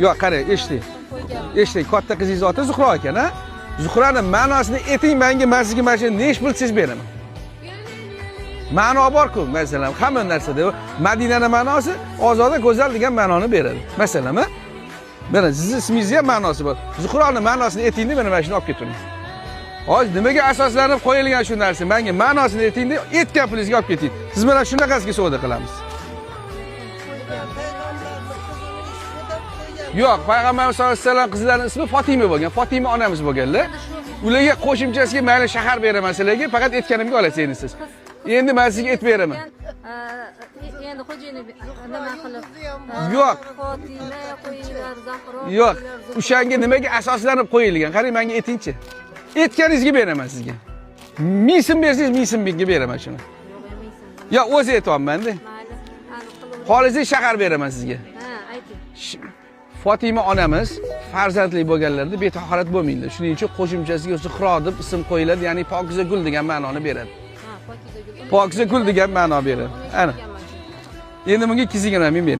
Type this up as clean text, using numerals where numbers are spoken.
Yo'q, qarang, eshiting. Eshiting, katta qizingiz oti Zuhro ekan, ha? Zuhraning ma'nosini ayting menga, men sizga mana shu nesh pul siz beraman. Ma'no bor-ku, masalan, hamma narsada Madinaning ma'nosi ozoda, go'zal degan ma'noni beradi. Masalan, mana sizning ismingizga ham ma'nosi bor. Zuhroning ma'nosini aytingda, mana shuni olib ketaman. Hozir nimaga asoslanib qo'yilgan shu narsa? Menga ma'nosini aytingda, aytgan pulingizga olib keting. Siz bilan shunaqasiga savdo qilamiz. Yo'q, payg'ambarimiz sollallohu alayhi vasallam qizlarining ismi Fatima bo'lgan. Fatima onamiz bo'lganlar. Ularga qo'shimchasiga mayli shahar beraman sizlarga, faqat aytganimga olasiz endi siz. Endi men sizga aytib beraman. Endi xo'jayini nima qilib? Yo'q. Fatima qo'yinglar, Zahro. Yo'q, o'shanga nimaga asoslanib qo'yilgan? Qarang, menga aytingchi. Aytganingizga beraman sizga. 1000 so'm bersangiz 1000 so'mga beraman shuni. Yo, o'zi aytyapman-da. Xolislik shahar beraman sizga. Ha, ayting. Fatima onamiz farzandli bo'lganlarda betahorat bo'lmaydi. Shuning uchun qo'shimchasiga Zuhro deb ism qo'yiladi, ya'ni pokiza gul degan ma'noni beradi. Ha, pokiza gul. Pokiza gul degan ma'no beradi. Ana. Endi bunga 220 ming ber.